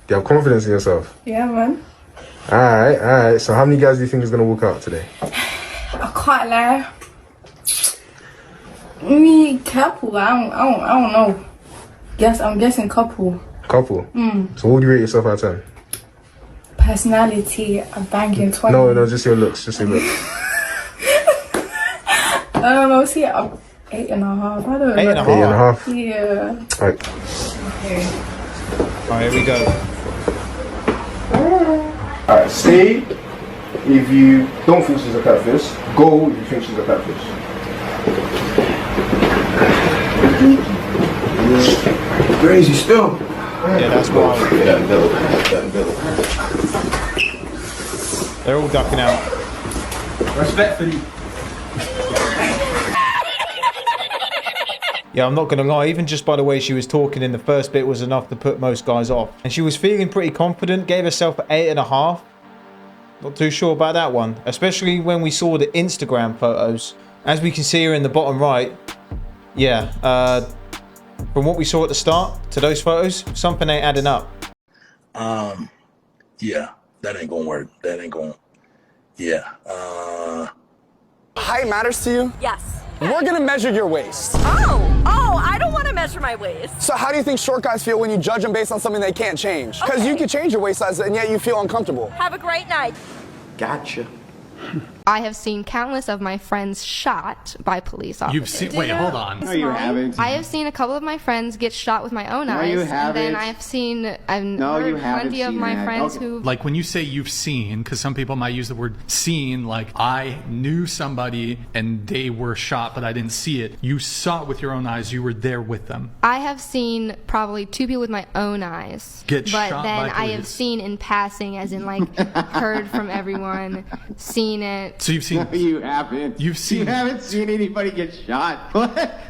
Do you have confidence in yourself? Yeah, man. Alright. So how many guys do you think is gonna walk out today? I can't lie. Me, couple. I don't know. I'm guessing couple. Couple? So what would you rate yourself out of 10? Personality, a banging 20. No, just your looks. I don't know, see, I'm 8.5. I don't know. 8.5? Yeah. Alright. Okay. Alright, here we go. Alright, stay if you don't think she's a catfish. Go if you think she's a catfish. Crazy still. Yeah, that's wild. That middle. They're all ducking out. Respectfully. Yeah, I'm not gonna lie, even just by the way she was talking in the first bit was enough to put most guys off. And she was feeling pretty confident, gave herself an 8.5. Not too sure about that one, especially when we saw the Instagram photos. As we can see here in the bottom right, yeah, from what we saw at the start to those photos, something ain't adding up. Yeah, that ain't gonna work. Yeah. Height matters to you? Yes. We're gonna measure your waist. Oh, I don't want to measure my waist. So how do you think short guys feel when you judge them based on something they can't change? Because you can change your waist size and yet you feel uncomfortable. Have a great night. Gotcha. I have seen countless of my friends shot by police officers. You've seen? Wait, hold on. No, you haven't. I have seen a couple of my friends get shot with my own eyes. you haven't. And then I've heard plenty of my friends who... Like when you say you've seen, because some people might use the word seen, like I knew somebody and they were shot, but I didn't see it. You saw it with your own eyes. You were there with them. I have seen probably 2 people with my own eyes. Get shot But then by I have police. seen in passing, as in like heard from everyone, seen it. So you've seen... No, you haven't. You've seen... You haven't seen anybody get shot.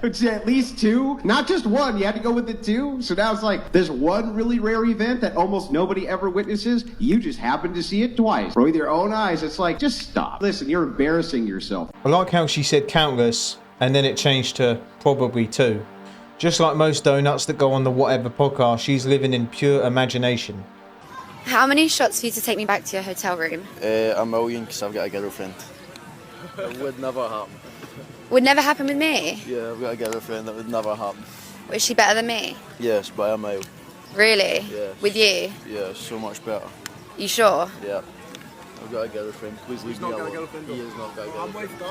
It's at least 2. Not just 1. You had to go with the 2. So now it's like, there's one really rare event that almost nobody ever witnesses. You just happen to see it twice. With your own eyes, it's like, just stop. Listen, you're embarrassing yourself. I like how she said countless and then it changed to probably 2. Just like most donuts that go on the Whatever podcast, she's living in pure imagination. How many shots for you to take me back to your hotel room? A million, because I've got a girlfriend. It would never happen. Would never happen with me? Yeah, I've got a girlfriend. That would never happen. Was she better than me? Yes, by a mile. Really? Yes. With you? Yeah, so much better. You sure? Yeah. I've got a girlfriend. Please leave me alone. He has not got a girlfriend. I'm waking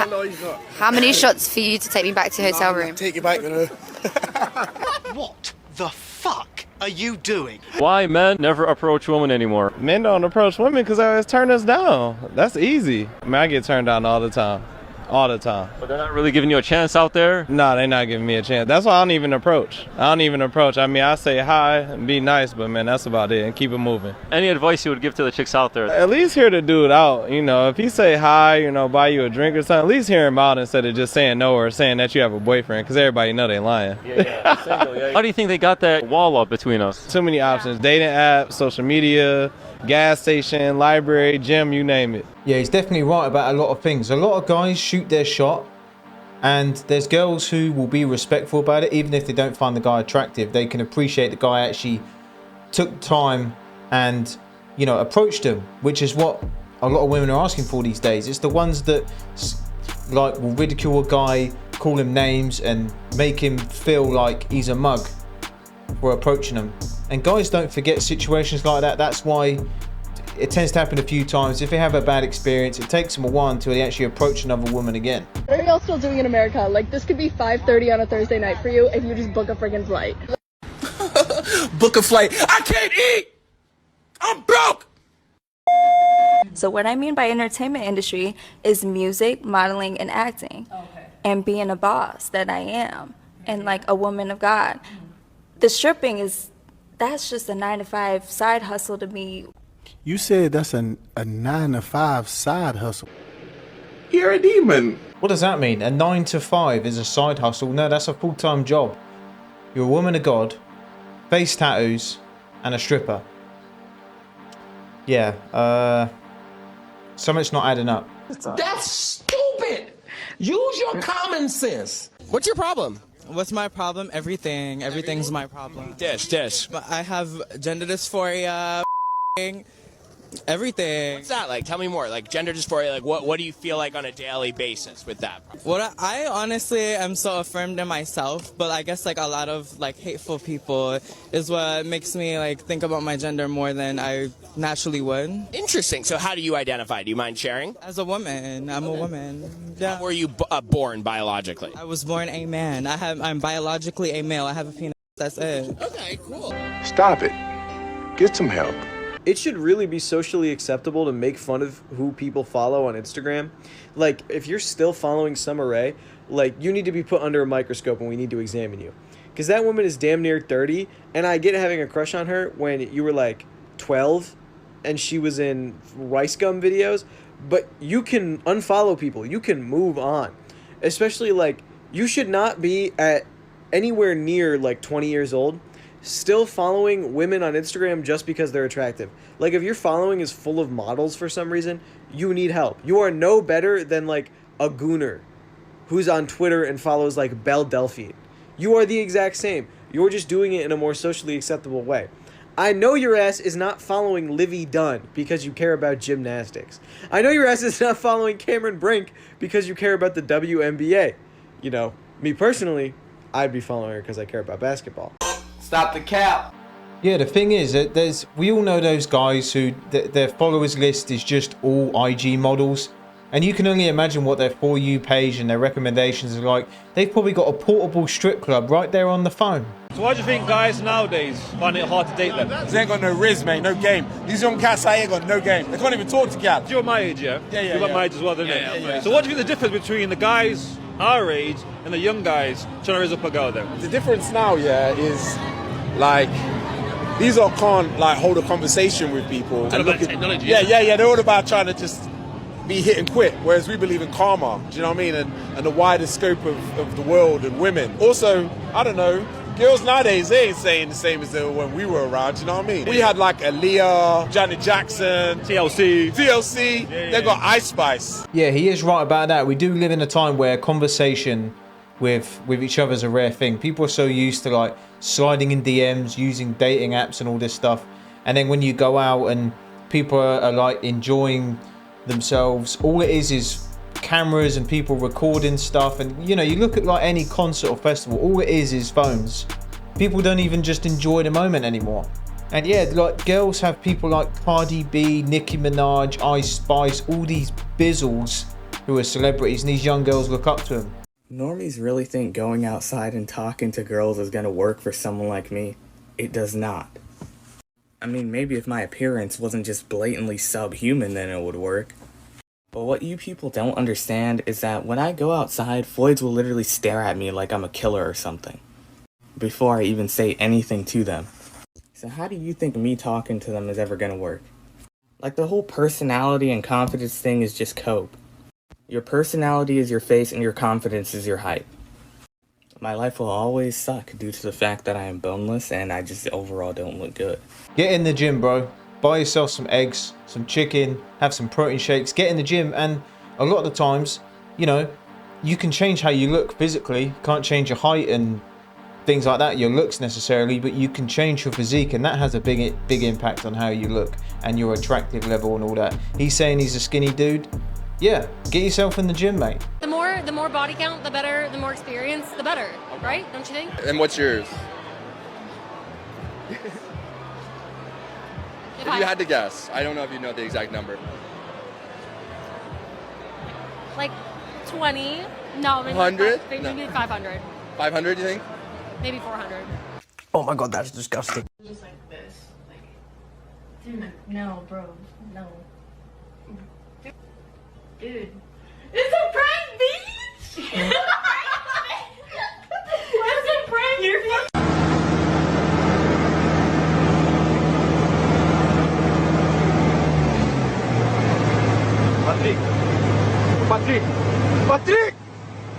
up. No, he's not. How many shots for you to take me back to your hotel room? Take you back, you know. What the fuck are you doing? Why men never approach women anymore? Men don't approach women because they always turn us down. That's easy. I mean, I get turned down all the time. All the time. But they're not really giving you a chance out there? No, they're not giving me a chance. That's why I don't even approach. I mean, I say hi and be nice, but man, that's about it, and keep it moving. Any advice you would give to the chicks out there? At least hear the dude out. You know, if he say hi, you know, buy you a drink or something, at least hear him out instead of just saying no or saying that you have a boyfriend, because everybody know they lying. Yeah. Single, yeah. How do you think they got that wall up between us? Too many options. Dating apps, social media, gas station, library, gym, you name it. Yeah, he's definitely right about a lot of things. A lot of guys shoot their shot, and there's girls who will be respectful about it, even if they don't find the guy attractive. They can appreciate the guy actually took time and, you know, approached him, which is what a lot of women are asking for these days. It's the ones that like will ridicule a guy, call him names, and make him feel like he's a mug for approaching them. And guys don't forget situations like that. That's why it tends to happen a few times. If they have a bad experience, it takes them a while until they actually approach another woman again. What are y'all still doing in America? Like, this could be 5:30 on a Thursday night for you if you just book a friggin' flight. Book a flight. I can't eat. I'm broke. So what I mean by entertainment industry is music, modeling, and acting. Okay. And being a boss that I am, and like a woman of God. The stripping that's just a 9-to-5 side hustle to me. You said that's a 9-to-5 side hustle. You're a demon. What does that mean? A 9-to-5 is a side hustle? No, that's a full-time job. You're a woman of God, face tattoos, and a stripper. Yeah, something's not adding up. That's stupid. Use your common sense. What's your problem? What's my problem? Everything. Everything's my problem. Dish. I have gender dysphoria, everything. What's that like? Tell me more. Like gender dysphoria, like what do you feel like on a daily basis with that? I honestly am so affirmed in myself, but I guess like a lot of like hateful people is what makes me like think about my gender more than I naturally would. Interesting. So how do you identify? Do you mind sharing? As a woman. I'm a woman. Yeah. How were you born biologically? I was born a man. I'm biologically a male. I have a penis. That's it. Okay, cool. Stop it. Get some help. It should really be socially acceptable to make fun of who people follow on Instagram. Like, if you're still following Summer Rae, like, you need to be put under a microscope and we need to examine you. Because that woman is damn near 30, and I get having a crush on her when you were, like, 12, and she was in Rice Gum videos, but you can unfollow people. You can move on. Especially, like, you should not be at anywhere near, like, 20 years old still following women on Instagram just because they're attractive. Like, if your following is full of models for some reason, you need help. You are no better than, like, a gooner who's on Twitter and follows, like, Belle Delphine. You are the exact same. You're just doing it in a more socially acceptable way. I know your ass is not following Livy Dunn because you care about gymnastics. I know your ass is not following Cameron Brink because you care about the WNBA. You know, me personally, I'd be following her because I care about basketball. Stop the cap. Yeah, the thing is that we all know those guys who their followers list is just all IG models, and you can only imagine what their For You page and their recommendations are like. They've probably got a portable strip club right there on the phone. So why do you think guys nowadays find it hard to date them? They ain't got no riz, mate, no game. These young cats out here got no game. They can't even talk to cats. You're my age, yeah? Yeah. You're my age as well, isn't it? Yeah. So what do you think the difference between the guys our age and the young guys trying to raise up a girl then? The difference now, is like these all can't like hold a conversation with people. All about technology. Yeah. They're all about trying to just be hit and quit, whereas we believe in karma. Do you know what I mean? And the wider scope of the world and women. Also, I don't know. Girls nowadays, they ain't saying the same as they were when we were around, you know what I mean? We had like Aaliyah, Janet Jackson, TLC. They got Ice Spice. Yeah, he is right about that. We do live in a time where conversation with each other is a rare thing. People are so used to like sliding in DMs, using dating apps and all this stuff. And then when you go out and people are like enjoying themselves, all it is cameras and people recording stuff. And you know, you look at like any concert or festival, all it is phones. People don't even just enjoy the moment anymore. And yeah, like girls have people like Cardi B, Nicki Minaj, Ice Spice, all these bizzles who are celebrities, and these young girls look up to them. Normies really think going outside and talking to girls is gonna work for someone like me. It does not. I mean, maybe if my appearance wasn't just blatantly subhuman, then it would work. But what you people don't understand is that when I go outside, Floyds will literally stare at me like I'm a killer or something, before I even say anything to them. So how do you think me talking to them is ever gonna work? Like, the whole personality and confidence thing is just cope. Your personality is your face and your confidence is your height. My life will always suck due to the fact that I am boneless and I just overall don't look good. Get in the gym, bro. Buy yourself some eggs, some chicken, have some protein shakes, get in the gym, and a lot of the times, you know, you can change how you look physically. Can't change your height and things like that, your looks necessarily, but you can change your physique, and that has a big impact on how you look and your attractive level and all that. He's saying he's a skinny dude. Yeah, get yourself in the gym, mate. The more body count, the better. The more experience, the better. Right? Don't you think? And what's yours? If you had to guess, I don't know if you know the exact number. Like 20? No, maybe 100? Maybe 500. 500, you think? Maybe 400. Oh my god, that's disgusting. Just like this. Like, dude, no, bro. No. Dude. It's a prank, bitch! What's a prank? You're Patrick!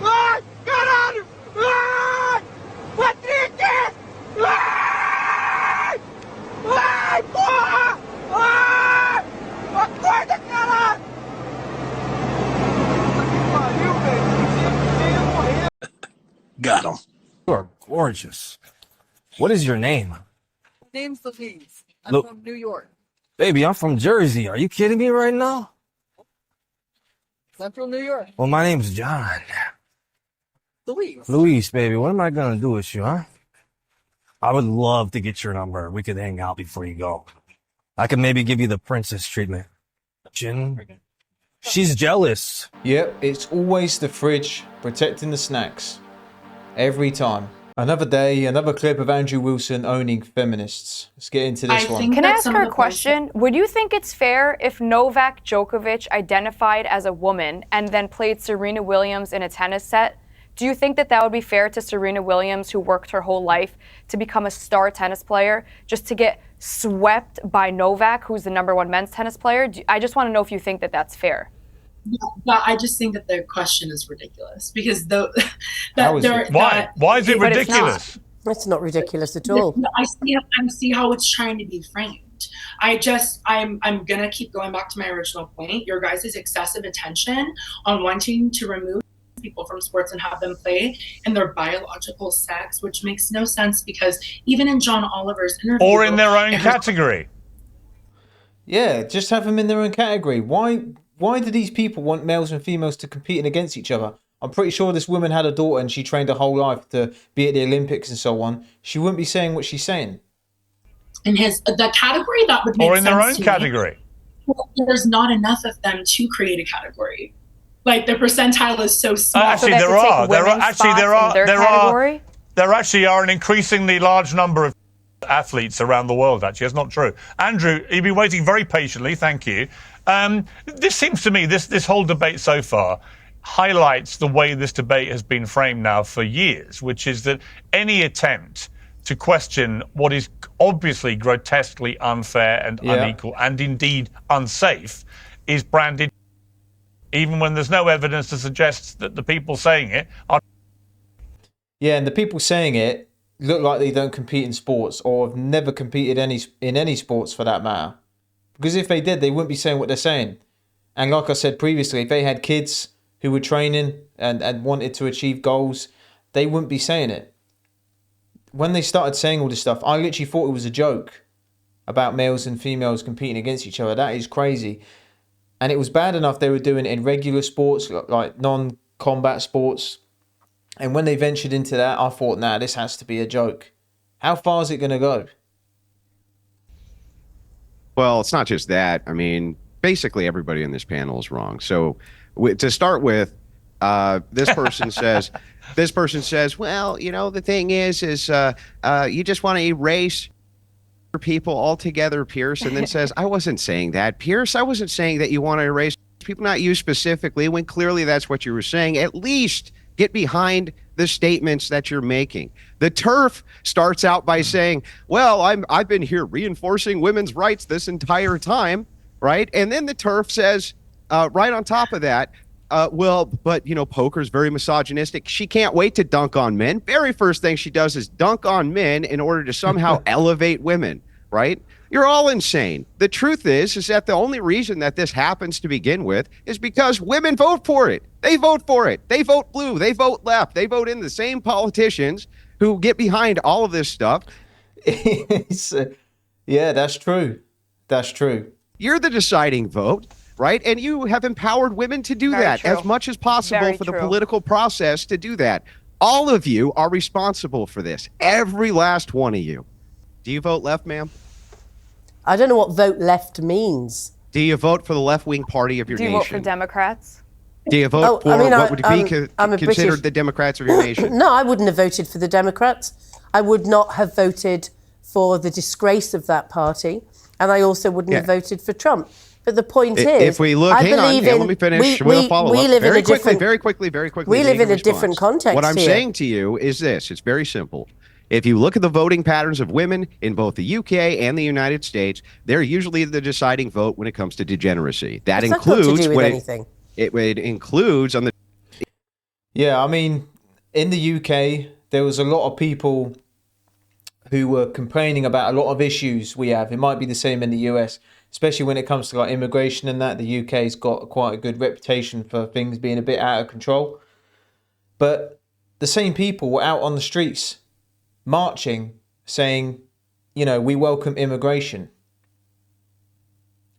Ai, caralho! Ai! Patrick! Ai! Ai, porra! Ai! Acorda, caralho! Got him. gorgeous. What is your name? Name's Louise. I'm Look, from New York. baby, I'm from Jersey. Are you kidding me right now? Central New York. Well, my name's John. Louise. Luis, baby, what am I gonna do with you, huh? I would love to get your number. We could hang out before you go. I could maybe give you the princess treatment. Jin, she's jealous. Yep, it's always the fridge protecting the snacks. Every time. Another day, another clip of Andrew Wilson owning feminists. Let's get into this one. Can I ask her a question? Would you think it's fair if Novak Djokovic identified as a woman and then played Serena Williams in a tennis set? Do you think that that would be fair to Serena Williams, who worked her whole life to become a star tennis player, just to get swept by Novak, who's the #1 men's tennis player? I just want to know if you think that that's fair. Yeah, I just think that the question is ridiculous because Why is it ridiculous? It's not ridiculous at all. I see how it's trying to be framed. I'm gonna keep going back to my original point. Your guys' excessive attention on wanting to remove people from sports and have them play in their biological sex, which makes no sense because even in John Oliver's interview, Or in their own category. Yeah, just have them in their own category. Why do these people want males and females to compete against each other? I'm pretty sure this woman had a daughter and she trained her whole life to be at the Olympics and so on. She wouldn't be saying what she's saying. In the category that would make sense. Or in their own category. There's not enough of them to create a category. Like the percentile is so small. Actually, there actually are an increasingly large number of athletes around the world. Actually, that's not true. Andrew, you've been waiting very patiently. Thank you. This seems to me this whole debate so far highlights the way this debate has been framed now for years, which is that any attempt to question what is obviously grotesquely unfair and unequal and indeed unsafe is branded, even when there's no evidence to suggest that the people saying it are. Yeah, and the people saying it look like they don't compete in sports or have never competed in any sports for that matter. Because if they did, they wouldn't be saying what they're saying. And like I said previously, if they had kids who were training and wanted to achieve goals, they wouldn't be saying it. When they started saying all this stuff, I literally thought it was a joke about males and females competing against each other. That is crazy. And it was bad enough they were doing it in regular sports, like non-combat sports. And when they ventured into that, I thought, nah, this has to be a joke. How far is it going to go? Well, it's not just that. I mean, basically everybody in this panel is wrong. So to start with, this person says, well, you know, the thing is you just want to erase people altogether, Pierce, and then says, I wasn't saying that, Pierce. I wasn't saying that you want to erase people, not you specifically, when clearly that's what you were saying. At least get behind the statements that you're making. The turf starts out by saying, well, I've been here reinforcing women's rights this entire time, right? And then the turf says, right on top of that, well, but, you know, poker's very misogynistic. She can't wait to dunk on men. Very first thing she does is dunk on men in order to somehow elevate women, right? You're all insane. The truth is that the only reason that this happens to begin with is because women vote for it. They vote for it. They vote blue. They vote left. They vote in the same politicians who get behind all of this stuff. Yeah, that's true. That's true. You're the deciding vote, right? And you have empowered women to do that as much as possible for the political process to do that. All of you are responsible for this. Every last one of you. Do you vote left, ma'am? I don't know what vote left means. Do you vote for the left-wing party of your nation? Do you vote for Democrats? Do you vote for what would be considered the Democrats of your nation? No, I wouldn't have voted for the Democrats. I would not have voted for the disgrace of that party. And I also wouldn't have voted for Trump. But the point is, if we look, hang on, let me finish. We'll follow up. Very quickly. We live in a different context. What I'm saying to you is this: it's very simple. If you look at the voting patterns of women in both the UK and the United States, they're usually the deciding vote when it comes to degeneracy. That includes it includes on the. Yeah, I mean, in the UK, there was a lot of people who were complaining about a lot of issues we have. It might be the same in the US, especially when it comes to like immigration and that. The UK's got quite a good reputation for things being a bit out of control. But the same people were out on the streets marching saying, you know, we welcome immigration.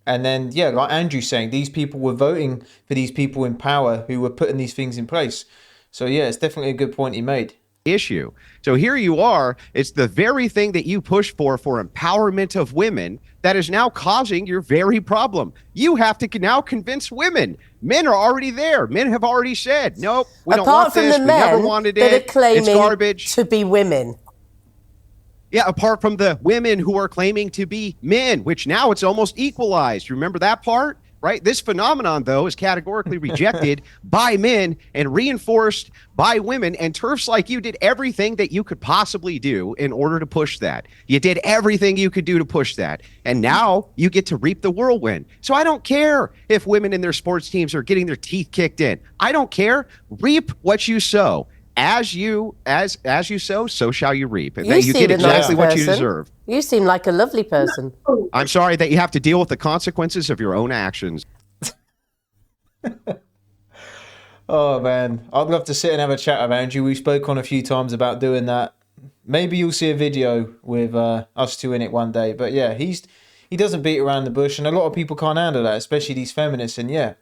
And then, yeah, like Andrew saying, these people were voting for these people in power who were putting these things in place. So, yeah, it's definitely a good point he made. Issue. So here you are. It's the very thing that you push for empowerment of women that is now causing your very problem. You have to now convince women. Men are already there. Men have already said, nope, we don't want this. We never wanted it. That are claiming it's garbage. To be women. Yeah, apart from the women who are claiming to be men, which now it's almost equalized. Remember that part? Right? This phenomenon, though, is categorically rejected by men and reinforced by women. And TERFs like you did everything that you could possibly do in order to push that. You did everything you could do to push that. And now you get to reap the whirlwind. So I don't care if women in their sports teams are getting their teeth kicked in. I don't care. Reap what you sow. As you sow, so shall you reap. And you get exactly what you deserve. You seem like a lovely person. I'm sorry that you have to deal with the consequences of your own actions. Oh, man. I'd love to sit and have a chat with Andrew. We spoke on a few times about doing that. Maybe you'll see a video with us two in it one day. But, yeah, he doesn't beat around the bush. And a lot of people can't handle that, especially these feminists. And, yeah,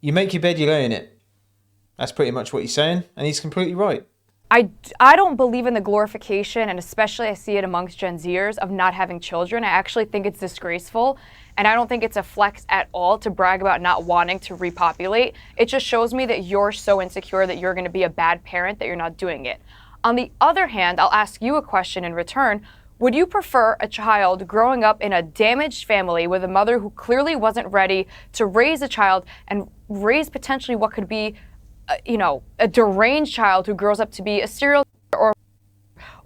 you make your bed, you lay in it. That's pretty much what he's saying, and he's completely right. I don't believe in the glorification, and especially I see it amongst Gen Zers, of not having children. I actually think it's disgraceful, and I don't think it's a flex at all to brag about not wanting to repopulate. It just shows me that you're so insecure that you're going to be a bad parent that you're not doing it. On the other hand, I'll ask you a question in return. Would you prefer a child growing up in a damaged family with a mother who clearly wasn't ready to raise a child and raise potentially what could be a deranged child who grows up to be a serial killer,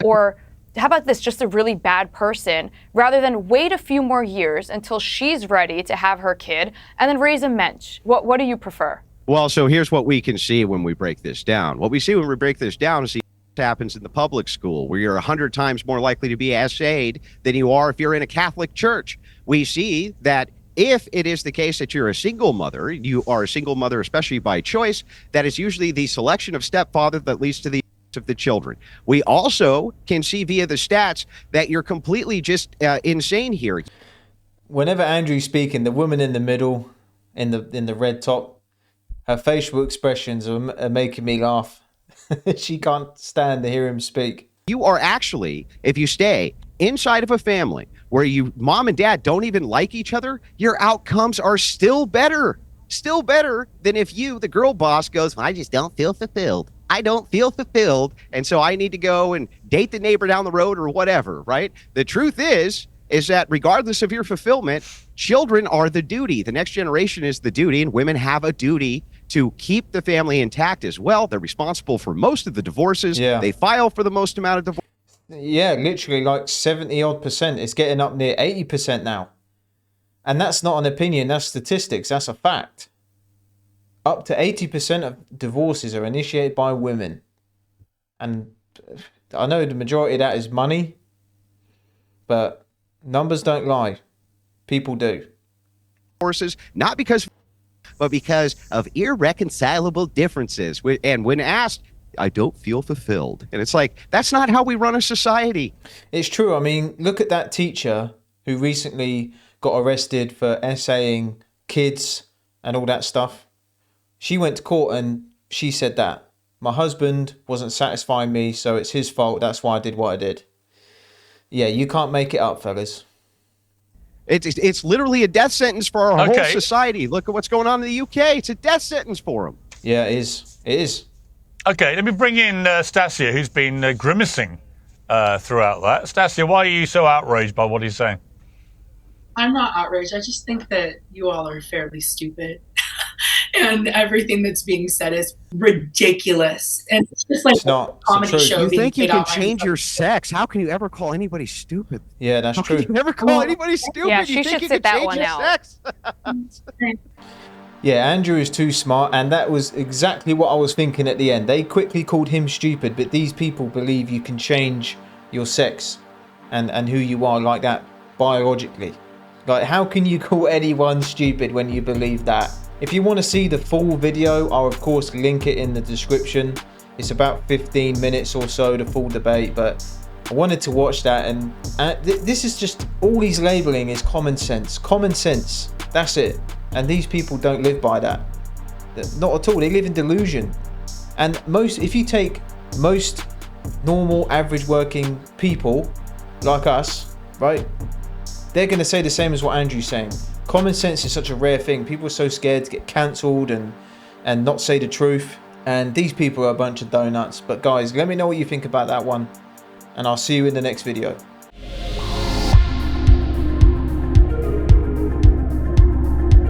or how about this, just a really bad person, rather than wait a few more years until she's ready to have her kid and then raise a mensch? What do you prefer? Well, so here's what we can see when we break this down. What we see when we break this down is what happens in the public school, where you're 100 times more likely to be essayed than you are if you're in a Catholic church. We see that if it is the case that you're a single mother, you are a single mother, especially by choice, that is usually the selection of stepfather that leads to the of the children. We also can see via the stats that you're completely just insane here. Whenever Andrew's speaking, the woman in the middle, in the red top, her facial expressions are making me laugh. She can't stand to hear him speak. You are actually, if you stay inside of a family where mom and dad don't even like each other, your outcomes are still better than if you, the girl boss, goes, I just don't feel fulfilled. I don't feel fulfilled, and so I need to go and date the neighbor down the road or whatever, right? The truth is that regardless of your fulfillment, children are the duty. The next generation is the duty, and women have a duty to keep the family intact as well. They're responsible for most of the divorces. Yeah. They file for the most amount of divorces. Yeah, literally like 70-odd%. It's getting up near 80% now. And that's not an opinion, that's statistics, that's a fact. Up to 80% of divorces are initiated by women. And I know the majority of that is money, but numbers don't lie. People do. Divorces, not because, but because of irreconcilable differences. And when asked, I don't feel fulfilled. And it's like, that's not how we run a society. It's true. I mean, look at that teacher who recently got arrested for essaying kids and all that stuff. She went to court and she said that my husband wasn't satisfying me, so it's his fault. That's why I did what I did. Yeah, you can't make it up, fellas. It's literally a death sentence for our whole society. Look at what's going on in the UK. It's a death sentence for them. Yeah, it is. It is. Okay, let me bring in Stasia, who's been grimacing throughout that. Stasia, why are you so outraged by what he's saying? I'm not outraged. I just think that you all are fairly stupid. And everything that's being said is ridiculous. And it's just like a comedy show. You think you can change your sex? How can you ever call anybody stupid? Yeah, that's true. How can you ever call anybody stupid? Yeah, you she think should you sit can that change one your out. sex? Yeah, Andrew is too smart, and that was exactly what I was thinking at the end. They quickly called him stupid, but these people believe you can change your sex and who you are like that biologically. Like, how can you call anyone stupid when you believe that? If you want to see the full video, I'll of course link it in the description. It's about 15 minutes or so, the full debate, but I wanted to watch that, and this is just, all he's labeling is common sense. Common sense, that's it. And these people don't live by that. Not at all. They live in delusion. And if you take most normal, average working people like us, right, they're going to say the same as what Andrew's saying. Common sense is such a rare thing. People are so scared to get cancelled and not say the truth. And these people are a bunch of donuts. But guys, let me know what you think about that one. And I'll see you in the next video.